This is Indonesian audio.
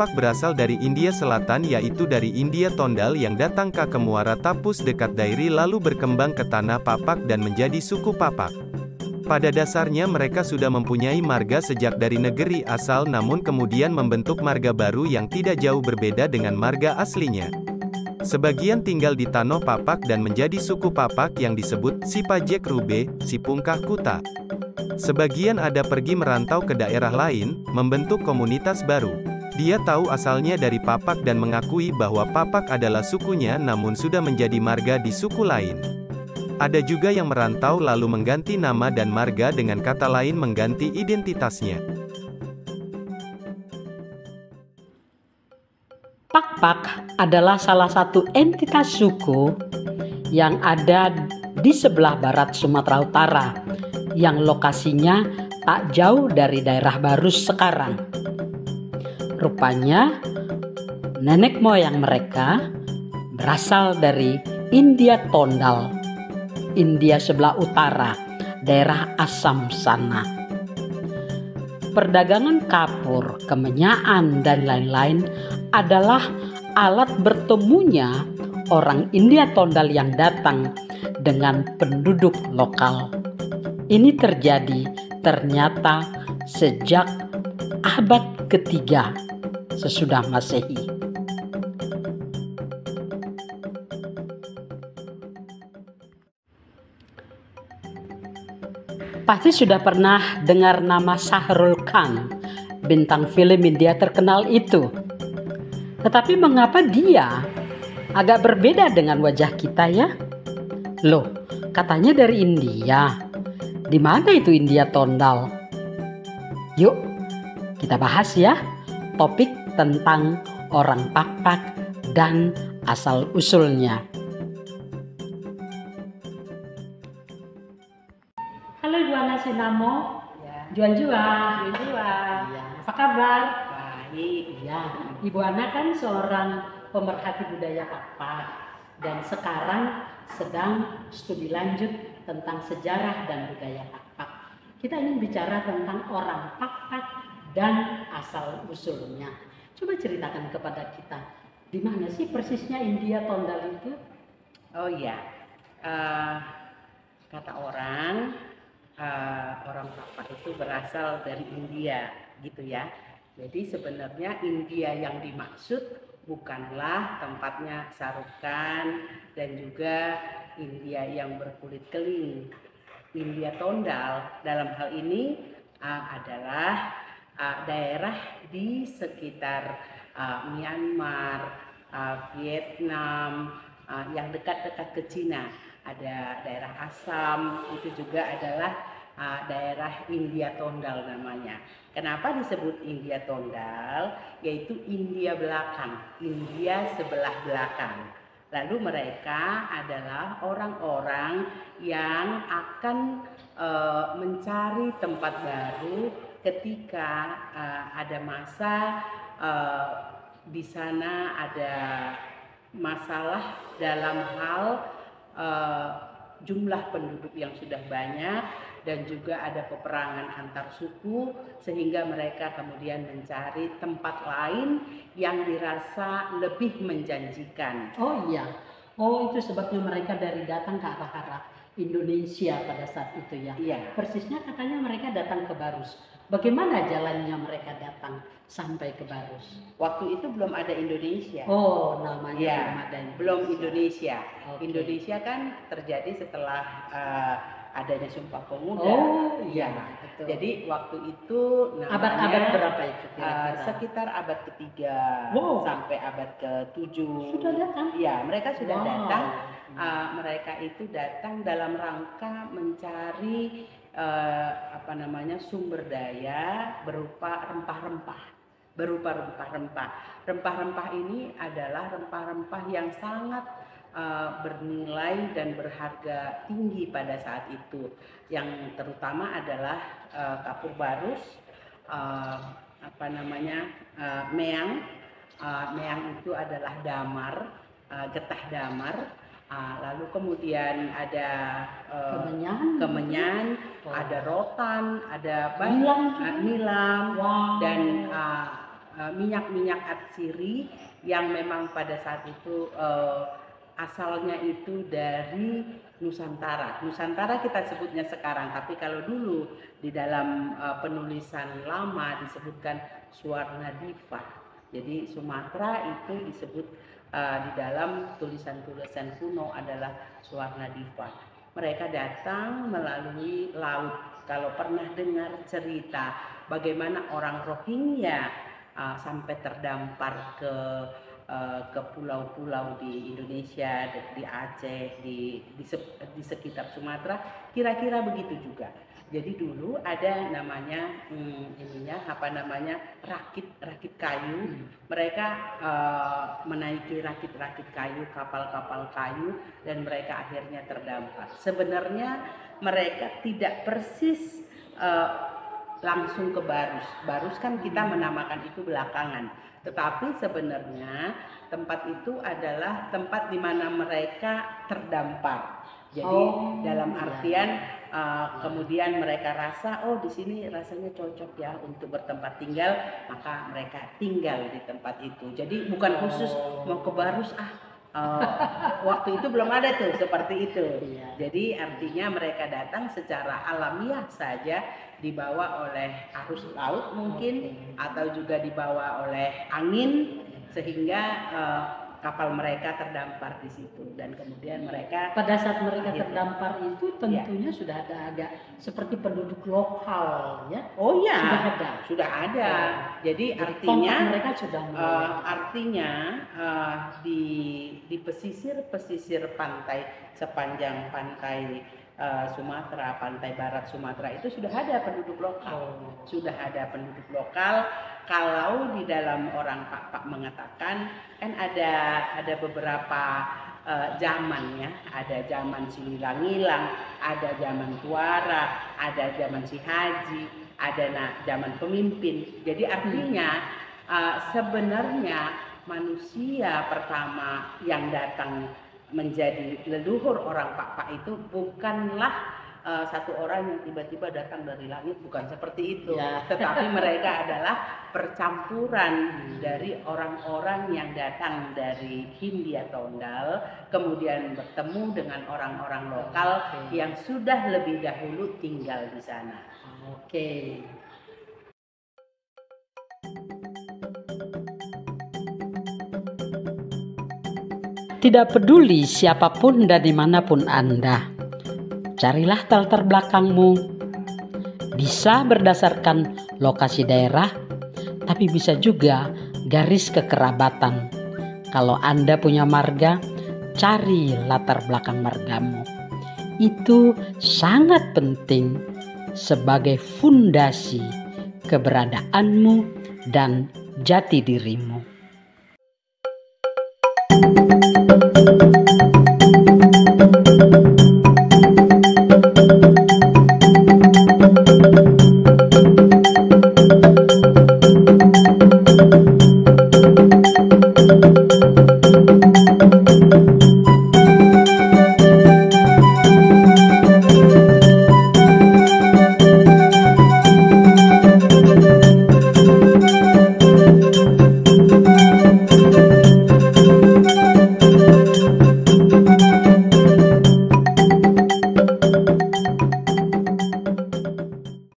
Papak berasal dari India Selatan, yaitu dari India Tondal yang datang ke Muara Tapus dekat Dairi lalu berkembang ke Tanah Papak dan menjadi suku Papak. Pada dasarnya mereka sudah mempunyai marga sejak dari negeri asal, namun kemudian membentuk marga baru yang tidak jauh berbeda dengan marga aslinya. Sebagian tinggal di Tanah Papak dan menjadi suku Papak yang disebut Sipajek Rube, Sipungkah Kuta. Sebagian ada pergi merantau ke daerah lain, membentuk komunitas baru. Dia tahu asalnya dari Papak dan mengakui bahwa Papak adalah sukunya, namun sudah menjadi marga di suku lain. Ada juga yang merantau lalu mengganti nama dan marga, dengan kata lain mengganti identitasnya. Pak-Pak adalah salah satu entitas suku yang ada di sebelah barat Sumatera Utara, yang lokasinya tak jauh dari daerah Barus sekarang. Rupanya, nenek moyang mereka berasal dari India Tondal, India sebelah utara, daerah Assam sana. Perdagangan kapur, kemenyaan, dan lain-lain adalah alat bertemunya orang India Tondal yang datang dengan penduduk lokal. Ini terjadi ternyata sejak abad ketiga sesudah Masehi. Pasti sudah pernah dengar nama Shahrukh Khan, bintang film India terkenal itu. Tetapi mengapa dia agak berbeda dengan wajah kita ya? Loh, katanya dari India. Di mana itu India Tondal? Yuk, kita bahas ya topik tentang orang Papak dan asal-usulnya. Halo Duana Sinamo. Ya. Juan-juan. Ya. Apa kabar? Baik. Ya, Ibu Ana kan seorang pemerhati budaya Papak dan sekarang sedang studi lanjut tentang sejarah dan budaya Papak. Kita ingin bicara tentang orang Papak dan asal-usulnya. Coba ceritakan kepada kita, di mana sih persisnya India Tondal itu? Oh iya, kata orang Papak itu berasal dari India, gitu ya. Jadi sebenarnya India yang dimaksud bukanlah tempatnya Shahrukh Khan dan juga India yang berkulit keling. India Tondal dalam hal ini adalah daerah di sekitar Myanmar, Vietnam, yang dekat-dekat ke Cina. Ada daerah Assam, itu juga adalah daerah India Tondal namanya. Kenapa disebut India Tondal? Yaitu India belakang, India sebelah belakang. Lalu mereka adalah orang-orang yang akan mencari tempat baru ketika ada masa di sana ada masalah dalam hal jumlah penduduk yang sudah banyak dan juga ada peperangan antar suku, sehingga mereka kemudian mencari tempat lain yang dirasa lebih menjanjikan. Oh iya, oh itu sebabnya mereka dari datang ke arah-arah Indonesia pada saat itu ya. Iya. Persisnya katanya mereka datang ke Barus. Bagaimana jalannya mereka datang sampai ke Barus? Waktu itu belum ada Indonesia. Oh, namanya ya, belum ada. Belum Indonesia. Okay. Indonesia kan terjadi setelah adanya Sumpah Pemuda. Oh iya, betul. Jadi waktu itu abad-abad berapa itu kira-kira? Sekitar abad ketiga sampai abad ke-7. Sudah datang? Ya, mereka sudah datang. Mereka itu datang dalam rangka mencari sumber daya berupa rempah-rempah. Rempah-rempah ini adalah rempah-rempah yang sangat bernilai dan berharga tinggi pada saat itu. Yang terutama adalah kapur barus, meang. Meang itu adalah damar, getah damar. Lalu kemudian ada kemenyan, ada rotan, ada nilam, dan minyak-minyak atsiri yang memang pada saat itu asalnya itu dari Nusantara. Nusantara kita sebutnya sekarang, tapi kalau dulu di dalam penulisan lama disebutkan Swarnadipa. Jadi Sumatera itu disebut di dalam tulisan-tulisan kuno adalah Swarnadipa. Mereka datang melalui laut. Kalau pernah dengar cerita bagaimana orang Rohingya sampai terdampar ke pulau-pulau di Indonesia, di Aceh, di sekitar Sumatera, kira-kira begitu juga. Jadi dulu ada namanya rakit kayu. Mereka menaiki rakit-rakit kayu, kapal-kapal kayu, dan mereka akhirnya terdampar. Sebenarnya mereka tidak persis langsung ke Barus. Barus kan kita menamakan itu belakangan. Tetapi sebenarnya tempat itu adalah tempat di mana mereka terdampar. Jadi dalam artian kemudian mereka rasa di sini rasanya cocok ya untuk bertempat tinggal, maka mereka tinggal di tempat itu. Jadi bukan khusus mau ke Barus waktu itu belum ada tuh seperti itu. Jadi artinya mereka datang secara alamiah saja, dibawa oleh arus laut mungkin, atau juga dibawa oleh angin, sehingga kapal mereka terdampar di situ. Dan kemudian mereka pada saat mereka terdampar itu tentunya sudah ada agak seperti penduduk lokal ya. Oh ya, sudah ada. Jadi artinya mereka sudah di pesisir pantai, sepanjang pantai Sumatera, pantai barat Sumatera itu sudah ada penduduk lokal. Sudah ada penduduk lokal. Kalau di dalam orang Pak mengatakan kan ada beberapa zaman ya, ada zaman Sililangilang, ada zaman Tuara, ada zaman Si Haji, ada zaman pemimpin. Jadi artinya sebenarnya manusia pertama yang datang menjadi leluhur orang Pak itu bukanlah satu orang yang tiba-tiba datang dari langit, bukan seperti itu ya. Tetapi mereka adalah percampuran dari orang-orang yang datang dari Hindia Tondal, kemudian bertemu dengan orang-orang lokal yang sudah lebih dahulu tinggal di sana. Tidak peduli siapapun dan dimanapun Anda, carilah latar belakangmu. Bisa berdasarkan lokasi daerah, tapi bisa juga garis kekerabatan. Kalau Anda punya marga, cari latar belakang margamu. Itu sangat penting sebagai fondasi keberadaanmu dan jati dirimu.